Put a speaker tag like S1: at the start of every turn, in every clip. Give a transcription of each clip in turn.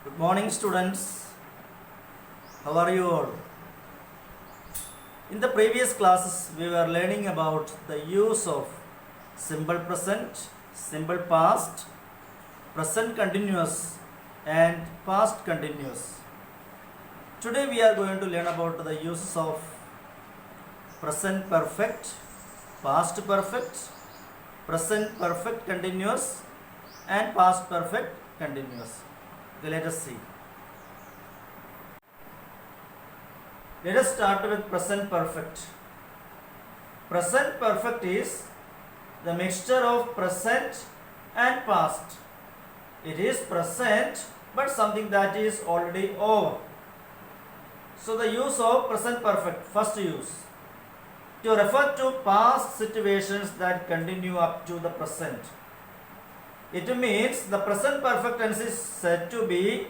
S1: Good morning, students. How are you all? In the previous classes, we were learning about the use of simple present, simple past, present continuous, and past continuous. Today, we are going to learn about the uses of present perfect, past perfect, present perfect continuous, and past perfect continuous. Okay, let us see. Let us start with present perfect. Present perfect is the mixture of present and past. It is present but something that is already over. So the use of present perfect, first use, to refer to past situations that continue up to the present. It means the present perfect tense is said to be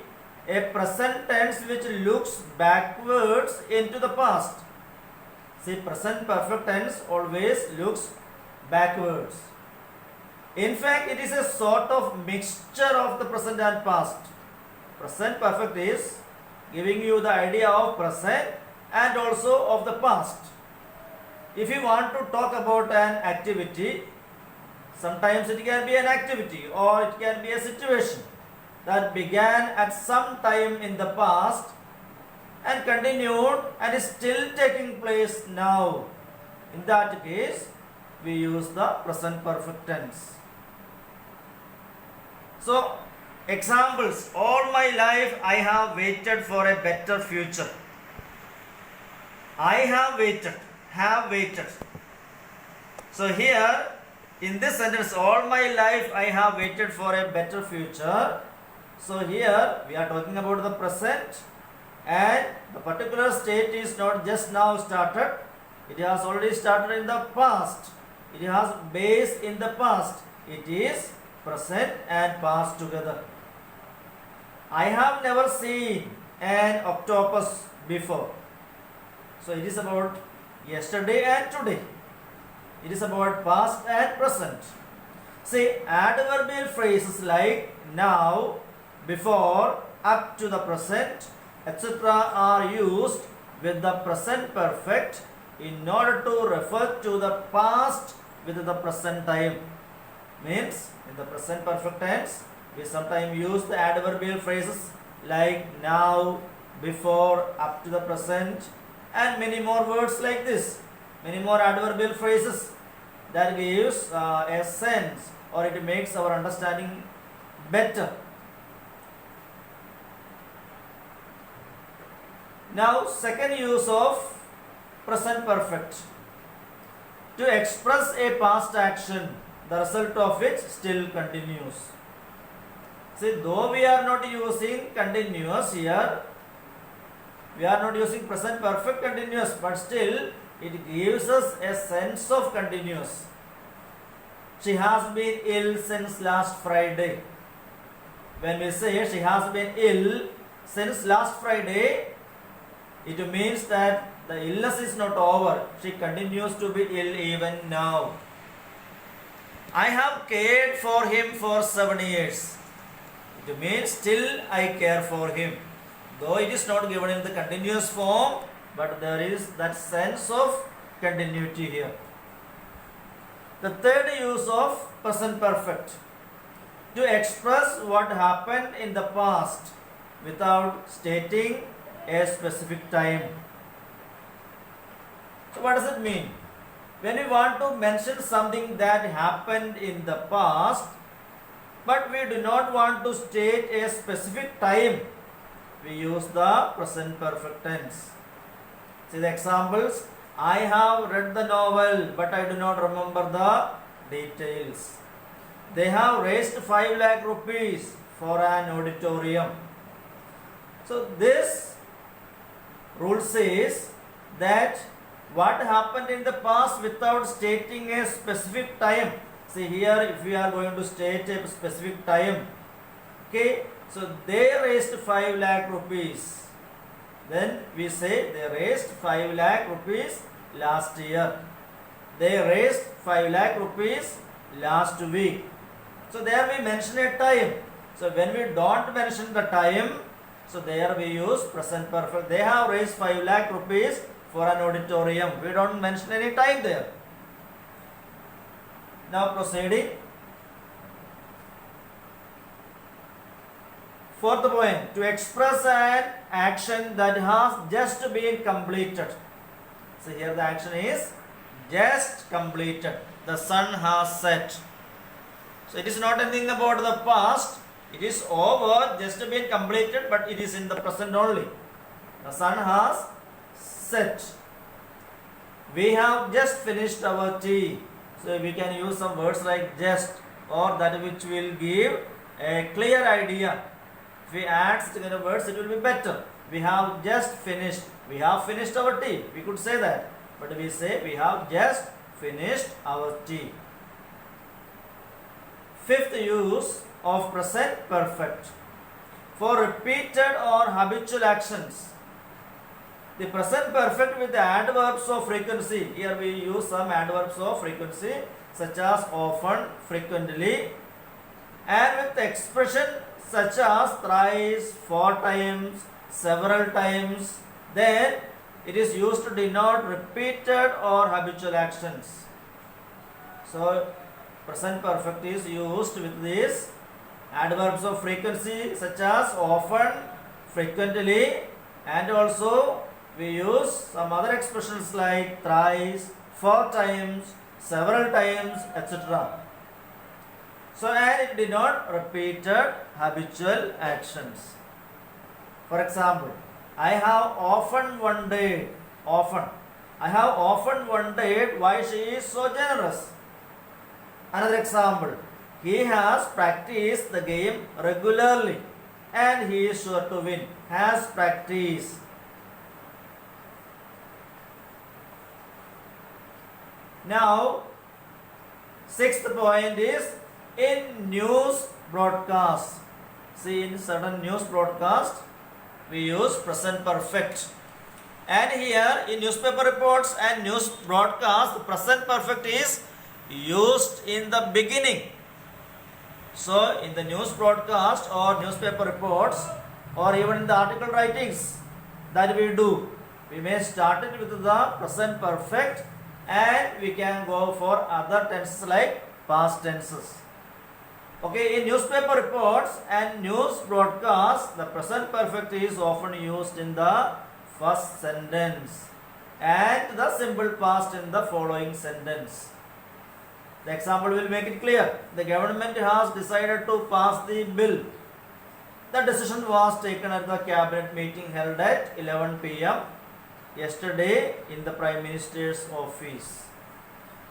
S1: a present tense which looks backwards into the past. See, present perfect tense always looks backwards. In fact, it is a sort of mixture of the present and past. Present perfect is giving you the idea of present and also of the past. If you want to talk about an activity, sometimes it can be an activity or it can be a situation that began at some time in the past and continued and is still taking place now. In that case, we use the present perfect tense. So, examples. All my life I have waited for a better future. I have waited. Have waited. So here, in this sentence, all my life I have waited for a better future. So here we are talking about the present, and the particular state is not just now started. It has already started in the past. It has base in the past. It is present and past together. I have never seen an octopus before. So it is about yesterday and today. It is about past and present. See, adverbial phrases like now, before, up to the present, etc. are used with the present perfect in order to refer to the past with the present time. Means, in the present perfect tense, we sometimes use the adverbial phrases like now, before, up to the present, and many more words like this. Many more adverbial phrases that gives a sense, or it makes our understanding better. Now, second use of present perfect, to express a past action, the result of which still continues. See, though we are not using continuous here, we are not using present perfect continuous, but still it gives us a sense of continuous. She has been ill since last Friday. When we say she has been ill since last Friday, it means that the illness is not over. She continues to be ill even now. I have cared for him for 7 years. It means still I care for him. Though it is not given in the continuous form, but there is that sense of continuity here. The third use of present perfect, to express what happened in the past without stating a specific time. So what does it mean? When we want to mention something that happened in the past, but we do not want to state a specific time, we use the present perfect tense. See the examples. I have read the novel, but I do not remember the details. They have raised 5 lakh rupees for an auditorium. So this rule says that what happened in the past without stating a specific time. See here, if we are going to state a specific time, okay, so they raised 5 lakh rupees. Then we say they raised 5 lakh rupees last year. They raised 5 lakh rupees last week. So there we mention a time. So when we don't mention the time, so there we use present perfect. They have raised 5 lakh rupees for an auditorium. We don't mention any time there. Now proceeding. Fourth point, to express an action that has just been completed. So here the action is just completed. The sun has set. So it is not anything about the past. It is over, just been completed, but it is in the present only. The sun has set. We have just finished our tea. So we can use some words like just or that which will give a clear idea. If we add such kind of words, it will be better. We have just finished. We have finished our tea. We could say that. But we say we have just finished our tea. Fifth use of present perfect. For repeated or habitual actions. The present perfect with the adverbs of frequency. Here we use some adverbs of frequency such as often, frequently, and with the expression such as thrice, 4 times, several times. Then it is used to denote repeated or habitual actions. So present perfect is used with these adverbs of frequency such as often, frequently, and also we use some other expressions like thrice, 4 times, several times, etc. So and it denote repeated habitual actions. For example, I have often wondered, often. I have often wondered why she is so generous. Another example, he has practiced the game regularly and he is sure to win. Has practiced. Now, sixth point is in news broadcast. See, in certain news broadcast, we use present perfect. And here in newspaper reports and news broadcast, the present perfect is used in the beginning. So, in the news broadcast or newspaper reports or even in the article writings that we do, we may start it with the present perfect and we can go for other tenses like past tenses. Okay, in newspaper reports and news broadcasts, the present perfect is often used in the first sentence and the simple past in the following sentence. The example will make it clear. The government has decided to pass the bill. The decision was taken at the cabinet meeting held at 11 p.m. yesterday in the Prime Minister's office.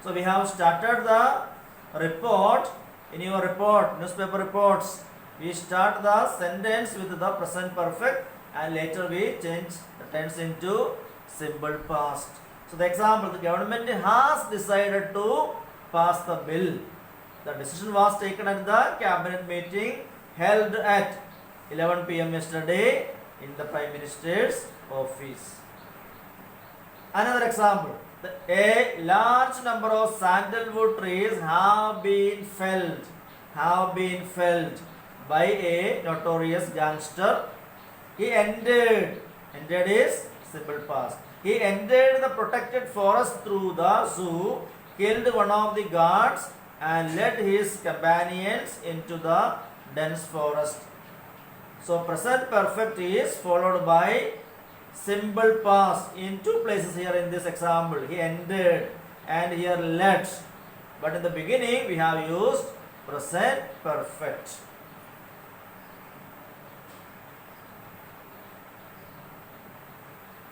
S1: So we have started the report. In your report, newspaper reports, we start the sentence with the present perfect and later we change the tense into simple past. So the example, the government has decided to pass the bill. The decision was taken at the cabinet meeting held at 11 p.m. yesterday in the Prime Minister's office. Another example, a large number of sandalwood trees have been felled by a notorious gangster. He entered is simple past. He entered the protected forest through the zoo, killed one of the guards and led his companions into the dense forest. So present perfect is followed by simple past in two places here in this example. He entered and here led. But in the beginning we have used present perfect.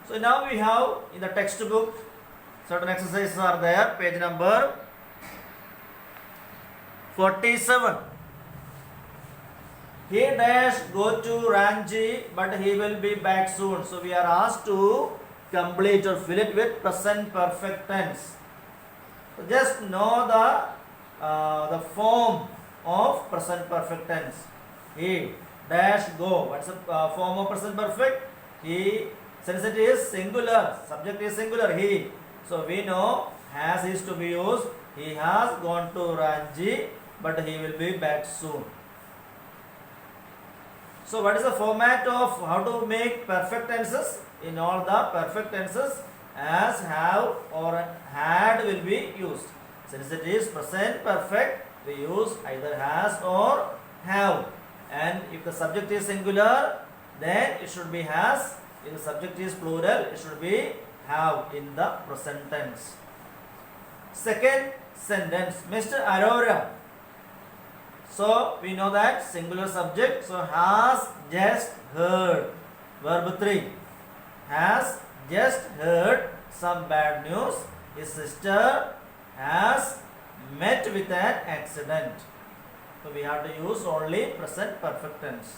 S1: So now we have in the textbook certain exercises are there. Page number 47. He dash go to Ranchi, but he will be back soon. So we are asked to complete or fill it with present perfect tense. So just know the form of present perfect tense. He dash go. What's the form of present perfect? He, since it is singular, subject is singular, he. So we know has is to be used. He has gone to Ranchi, but he will be back soon. So what is the format of how to make perfect tenses? In all the perfect tenses, as, have or had will be used. Since it is present perfect, we use either has or have. And if the subject is singular, then it should be has. If the subject is plural, it should be have in the present tense. Second sentence, Mr. Arora. So we know that singular subject, so has just heard. Verb 3. Has just heard some bad news. His sister has met with an accident. So we have to use only present perfect tense.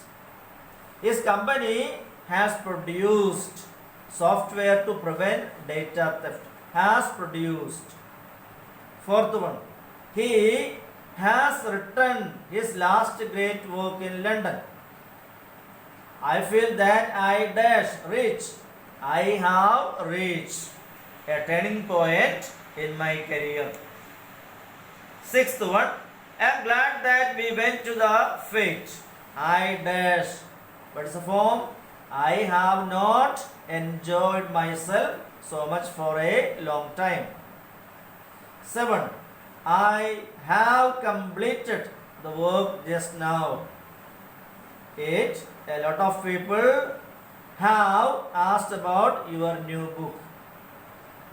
S1: His company has produced software to prevent data theft. Has produced. Fourth one. He has written his last great work in London. I feel that I dash reach. I have reached a turning point in my career. Sixth one. I am glad that we went to the fete. I dash. What is the form? I have not enjoyed myself so much for a long time. 7. I have completed the work just now. 8. A lot of people have asked about your new book.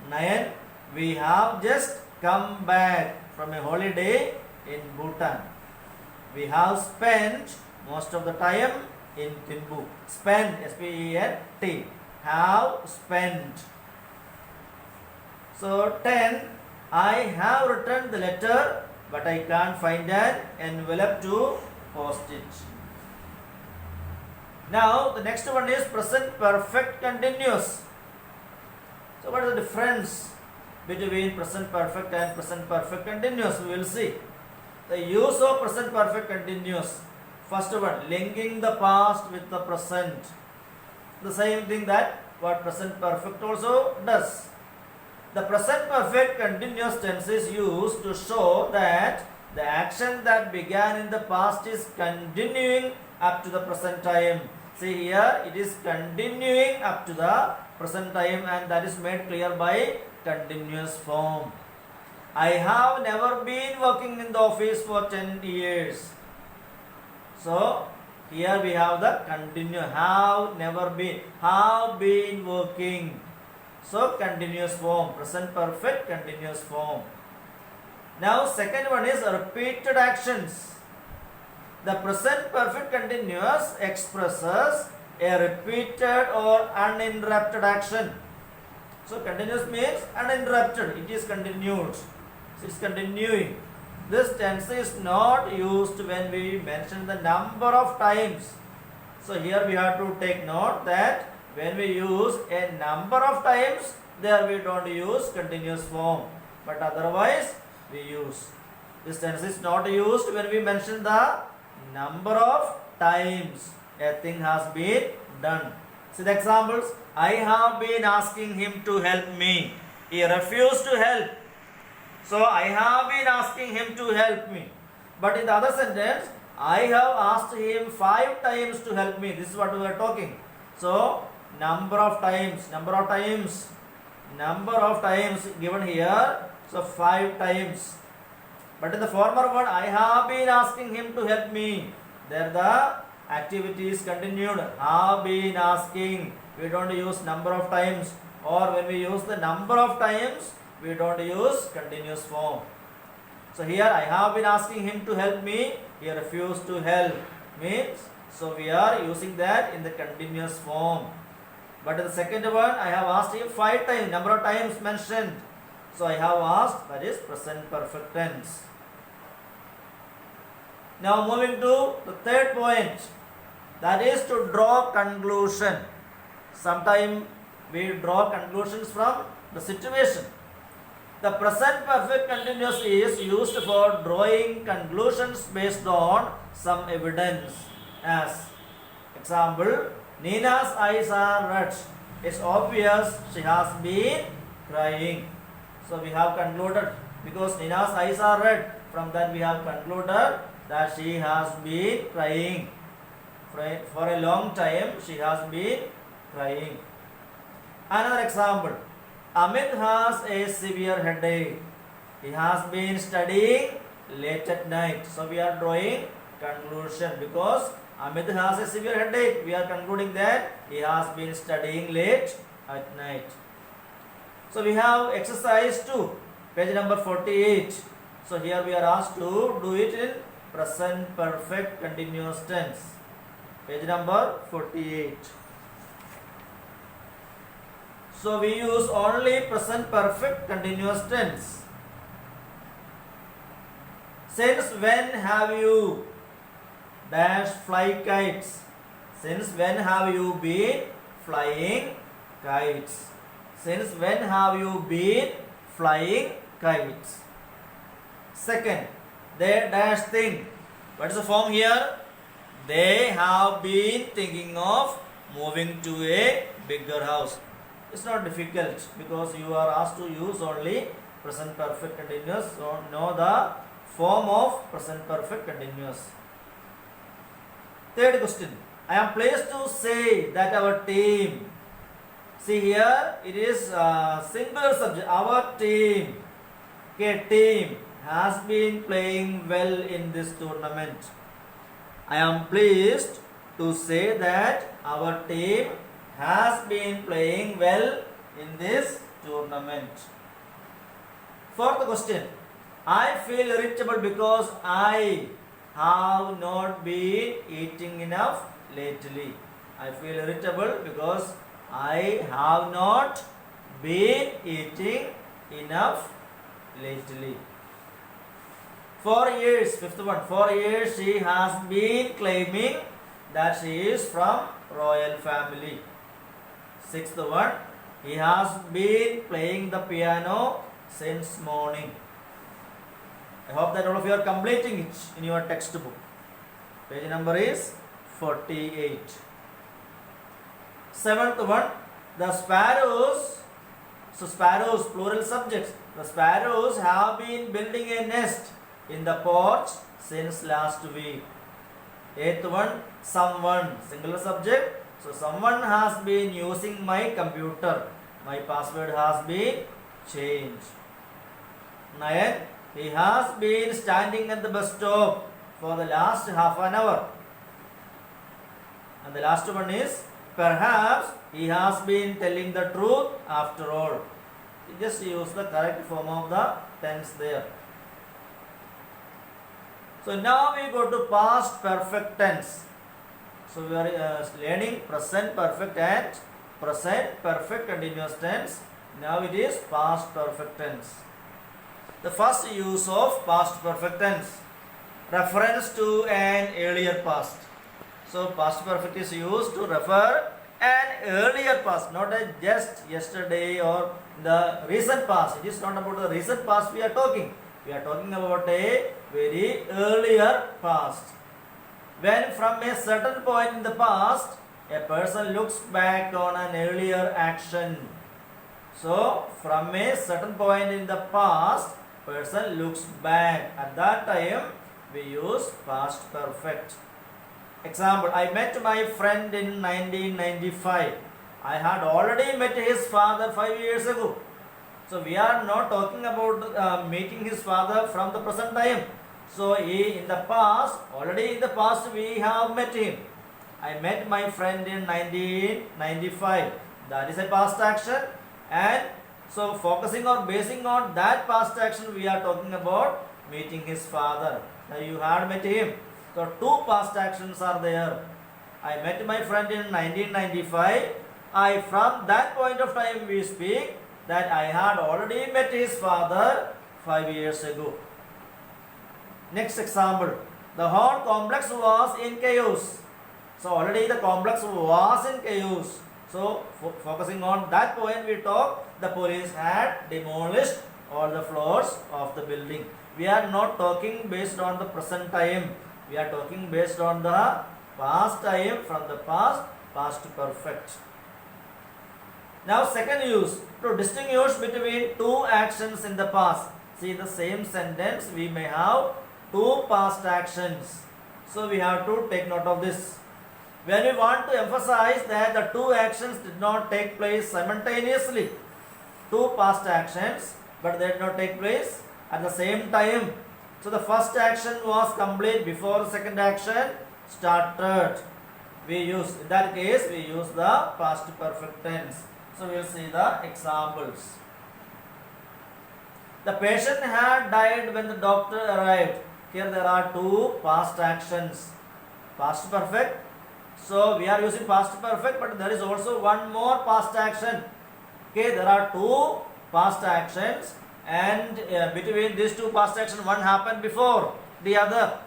S1: 9. We have just come back from a holiday in Bhutan. We have spent most of the time in Thimphu. Spent, S-P-E-N-T. Have spent. So 10. I have written the letter, but I can't find an envelope to post it. Now the next one is present perfect continuous. So what is the difference between present perfect and present perfect continuous? We will see. The use of present perfect continuous. First one, linking the past with the present. The same thing that what present perfect also does. The present perfect continuous tense is used to show that the action that began in the past is continuing up to the present time. See here, it is continuing up to the present time, and that is made clear by continuous form. I have never been working in the office for 10 years. So here we have the continuous. Have never been. Have been working. So continuous form. Present perfect continuous form. Now second one is repeated actions. The present perfect continuous expresses a repeated or uninterrupted action. So continuous means uninterrupted. It is continued. So it's continuing. This tense is not used when we mention the number of times. So here we have to take note that when we use a number of times, there we don't use continuous form. But otherwise we use. This tense is not used when we mention the number of times a thing has been done. See the examples. I have been asking him to help me. He refused to help. So I have been asking him to help me. But in the other sentence, I have asked him 5 times to help me. This is what we are talking. So number of times given here. So 5 times. But in the former one, I have been asking him to help me. There the activity is continued. Have been asking. We don't use number of times. Or when we use the number of times, we don't use continuous form. So here I have been asking him to help me. He refused to help. Means, so we are using that in the continuous form. But in the second one, I have asked him 5 times. Number of times mentioned. So I have asked, that is present perfect tense. Now moving to the third point. That is to draw conclusion. Sometimes we draw conclusions from the situation. The present perfect continuous is used for drawing conclusions based on some evidence. As example, Nina's eyes are red. It's obvious she has been crying. So we have concluded, because Nina's eyes are red, from that we have concluded that she has been crying. For a long time she has been crying. Another example. Amit has a severe headache. He has been studying late at night. So we are drawing conclusion because Amit has a severe headache. We are concluding that he has been studying late at night. So we have exercise 2, page number 48. So here we are asked to do it in present perfect continuous tense. Page number 48. So we use only present perfect continuous tense. Since when have you dash fly kites? Since when have you been flying kites? Since when have you been flying kites? Second, they dash think. What is the form here? They have been thinking of moving to a bigger house. It's not difficult because you are asked to use only present perfect continuous. So know the form of present perfect continuous. Third question. I am pleased to say that our team. See here, it is singular subject. Our team. Okay, team has been playing well in this tournament. I am pleased to say that our team has been playing well in this tournament. Fourth question. I feel irritable because I have not been eating enough lately. I feel irritable because I have not been eating enough lately. 4 years, fifth one, 4 years she has been claiming that she is from royal family. Sixth one, he has been playing the piano since morning. I hope that all of you are completing it in your textbook. Page number is 48. Seventh one, the sparrows. So sparrows, plural subjects. The sparrows have been building a nest in the porch since last week. Eighth one, someone, singular subject. So someone has been using my computer. My password has been changed. 9. He has been standing at the bus stop for the last half an hour. And the last one is, perhaps he has been telling the truth after all. You just use the correct form of the tense there. So now we go to past perfect tense. So we are learning present perfect and present perfect continuous tense. Now it is past perfect tense. The first use of past perfect tense, reference to an earlier past. So past perfect is used to refer an earlier past, not a just yesterday or the recent past. It is not about the recent past we are talking. We are talking about a very earlier past. When from a certain point in the past, a person looks back on an earlier action. So from a certain point in the past, person looks back. At that time, we use past perfect. Example, I met my friend in 1995. I had already met his father 5 years ago. So we are not talking about meeting his father from the present time. So in the past, already in the past we have met him. I met my friend in 1995. That is a past action. And so focusing or basing on that past action, we are talking about meeting his father. Now you had met him. So two past actions are there. I met my friend in 1995. From that point of time we speak that I had already met his father 5 years ago. Next example, the whole complex was in chaos. So already the complex was in chaos. So focusing on that point we talk, the police had demolished all the floors of the building. We are not talking based on the present time. We are talking based on the past time, from the past perfect. Now second use, to distinguish between two actions in the past. See, the same sentence we may have two past actions. So we have to take note of this. when we want to emphasize that the two actions did not take place simultaneously, two past actions, but they did not take place at the same time. So the first action was complete before the second action started. In that case, we use the past perfect tense. So we will see the examples. The patient had died when the doctor arrived. Here there are two past actions. Past perfect. So we are using past perfect, but there is also one more past action. Okay, there are two past actions, and between these two past actions, one happened before the other.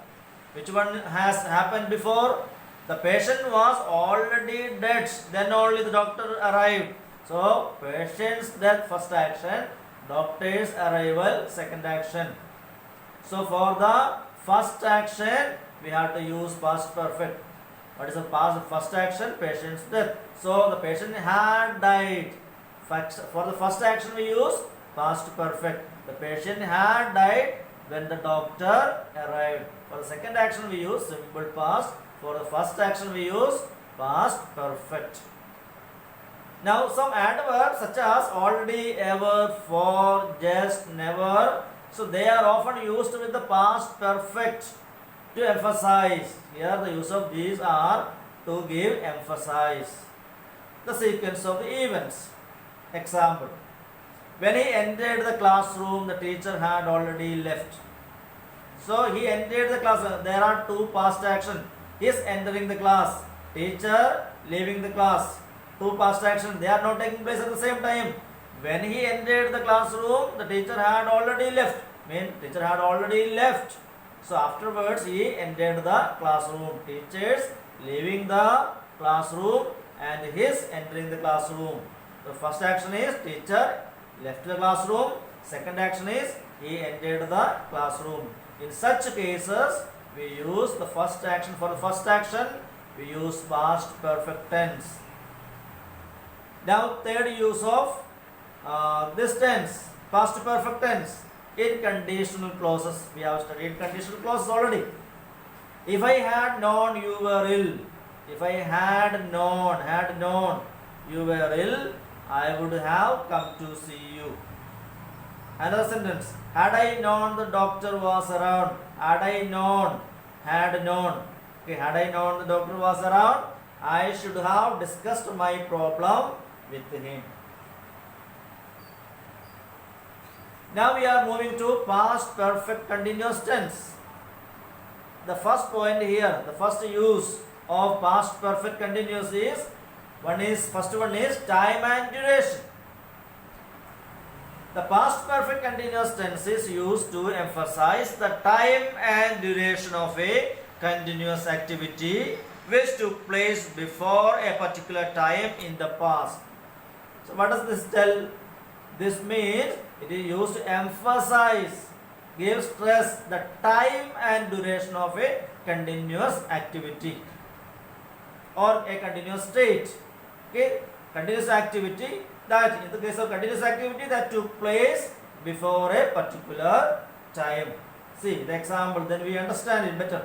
S1: Which one has happened before? The patient was already dead, then only the doctor arrived. So patient's death, first action, doctor's arrival, second action. So for the first action, we have to use past perfect. What is the first action? Patient's death. So the patient had died. For the first action, we use past perfect. The patient had died when the doctor arrived. For the second action, we use simple past. For the first action, we use past perfect. Now some adverbs such as already, ever, for, just, never. So they are often used with the past perfect to emphasize. Here the use of these are to give emphasis. The sequence of the events. Example. When he entered the classroom, the teacher had already left. So he entered the class. There are two past actions. He is entering the class. Teacher leaving the class. Two past actions. They are not taking place at the same time. When he entered the classroom, the teacher had already left. Teacher had already left. So afterwards he entered the classroom. Teachers leaving the classroom and his entering the classroom. The first action is teacher left the classroom. Second action is he entered the classroom. In such cases, we use the first action. For the first action, we use past perfect tense. Now, third use of this tense, past perfect tense, in conditional clauses. We have studied conditional clauses already. If I had known you were ill, if I had known you were ill, I would have come to see you. Another sentence. Had I known the doctor was around. Had known the doctor was around, I should have discussed my problem with him. Now we are moving to past perfect continuous tense. The first point here, the first use of past perfect continuous is first one is time and duration. The past perfect continuous tense is used to emphasize the time and duration of a continuous activity which took place before a particular time in the past. So what does this tell? This means it is used to emphasize, give stress the time and duration of a continuous activity or a continuous state. Okay, continuous activity that, in the case of continuous activity, that took place before a particular time. See the example, then we understand it better.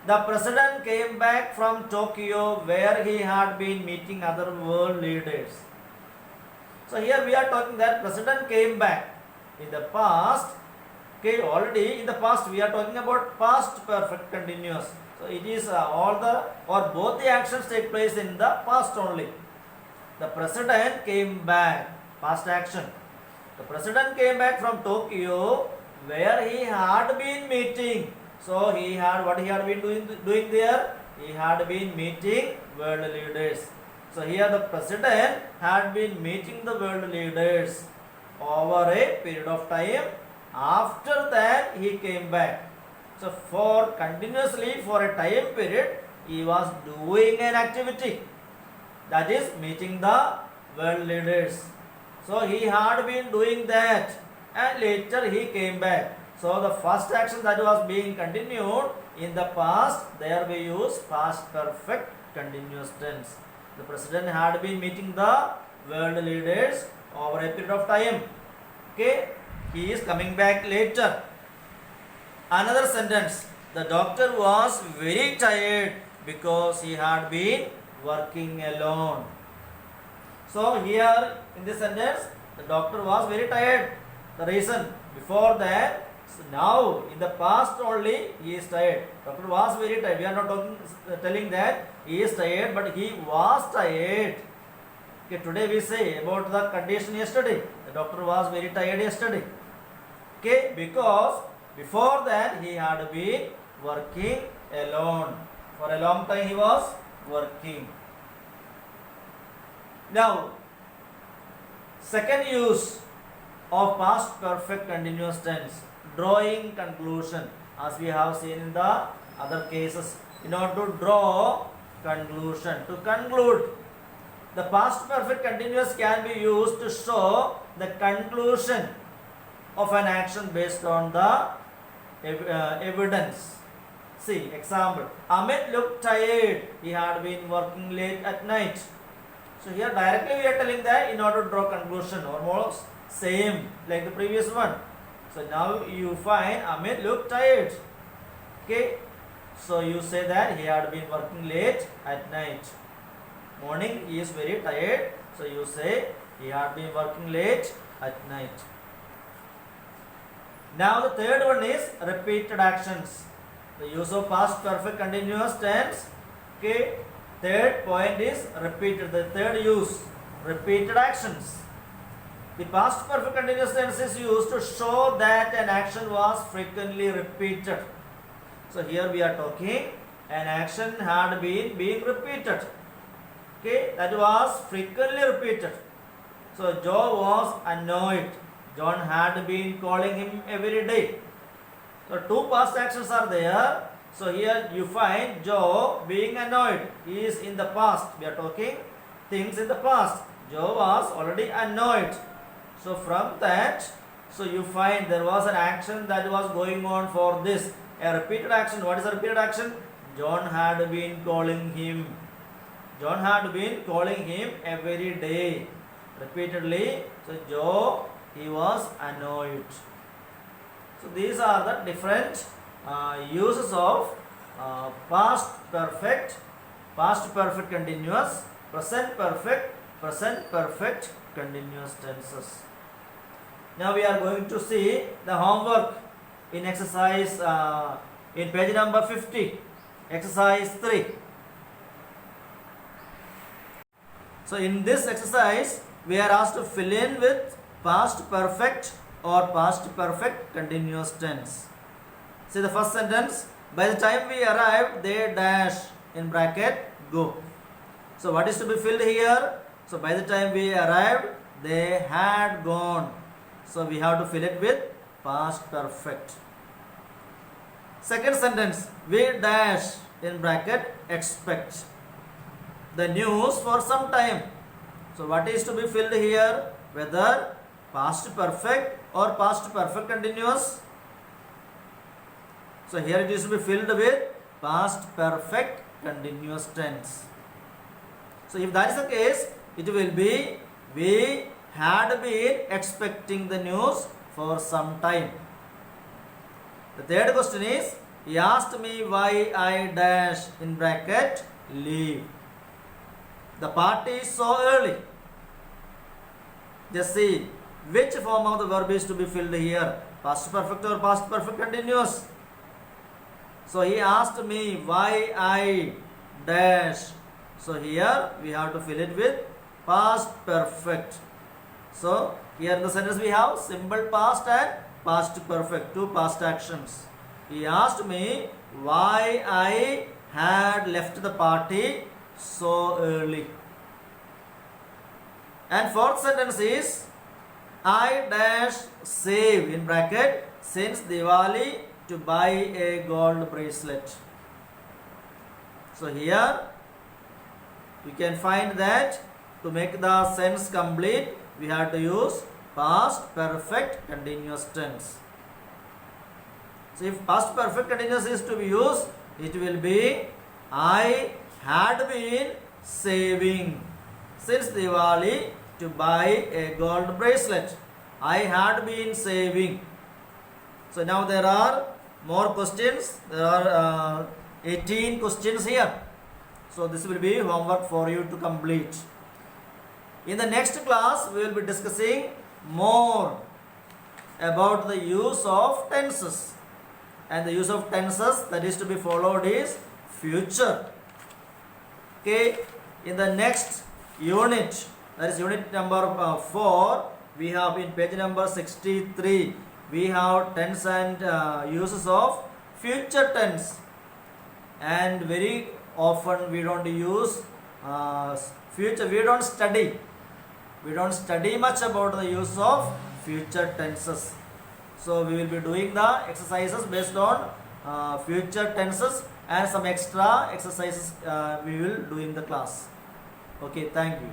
S1: The president came back from Tokyo where he had been meeting other world leaders. So here we are talking that president came back in the past. Okay, already in the past we are talking about past perfect continuous. So it is both the actions take place in the past only. The president came back, past action. The president came back from Tokyo where he had been meeting. So what he had been doing there? He had been meeting world leaders. So here the president had been meeting the world leaders over a period of time. After that he came back. So continuously for a time period he was doing an activity, that is meeting the world leaders. So he had been doing that and later he came back. So the first action that was being continued in the past, there we use past perfect continuous tense. The president had been meeting the world leaders over a period of time. Okay, he is coming back later. Another sentence. The doctor was very tired Because he had been working alone. So here in this sentence, the doctor was very tired. The reason before that, so now in the past only he is tired. Doctor was very tired. We are not telling that he is tired, but he was tired. Okay, today we say about the condition yesterday. The doctor was very tired yesterday. Okay, because before that he had been working alone. For a long time he was working. Now, second use of past perfect continuous tense, drawing conclusion, as we have seen in the other cases. In order to draw conclusion, to conclude, the past perfect continuous can be used to show the conclusion of an action based on the evidence. See, example, Amit looked tired. He had been working late at night. So here directly we are telling that in order to draw conclusion, almost same like the previous one. So now you find Amit looked tired. Okay. So you say that he had been working late at night. Morning he is very tired. So you say he had been working late at night. Now the third one is repeated actions. The use of past perfect continuous tense. Okay. Third point is repeated. The third use, repeated actions. The past perfect continuous tense is used to show that an action was frequently repeated. So here we are talking an action had been being repeated. Okay, that was frequently repeated. So Joe was annoyed. John had been calling him every day. So two past actions are there. So here you find Joe being annoyed. He is in the past. We are talking things in the past. Joe was already annoyed. So from that, so you find there was an action that was going on for this. A repeated action. What is a repeated action? John had been calling him. John had been calling him every day. Repeatedly. So Joe, he was annoyed. So these are the different uses of past perfect continuous, present perfect continuous tenses. Now we are going to see the homework in exercise in page number 50, exercise 3. So in this exercise we are asked to fill in with past perfect or past perfect continuous tense. See the first sentence, by the time we arrived they dash in bracket go. So what is to be filled here? So by the time we arrived they had gone. So we have to fill it with past perfect. Second sentence, we dash in bracket expect the news for some time. So what is to be filled here? Whether past perfect or past perfect continuous. So here it is to be filled with past perfect continuous tense. So if that is the case, it will be we had been expecting the news for some time. The third question is, he asked me why I dash in bracket leave. The party is so early. Just see which form of the verb is to be filled here, past perfect or past perfect continuous. So he asked me why I dash. So here we have to fill it with past perfect. So here in the sentence we have simple past and past perfect, two past actions. He asked me why I had left the party so early. And fourth sentence is, I dash save in bracket since Diwali to buy a gold bracelet. So here you can find that to make the sentence complete we have to use past perfect continuous tense. So if past perfect continuous is to be used, it will be I had been saving since Diwali to buy a gold bracelet. I had been saving. So now there are more questions. There are 18 questions here. So this will be homework for you to complete. In the next class we will be discussing more about the use of tenses, and the use of tenses that is to be followed is future. Okay, in the next unit, that is unit number 4, we have in page number 63, we have tense and uses of future tense, and very often we don't use future. We don't study much about the use of future tenses. So we will be doing the exercises based on future tenses, and some extra exercises we will do in the class. Okay, thank you.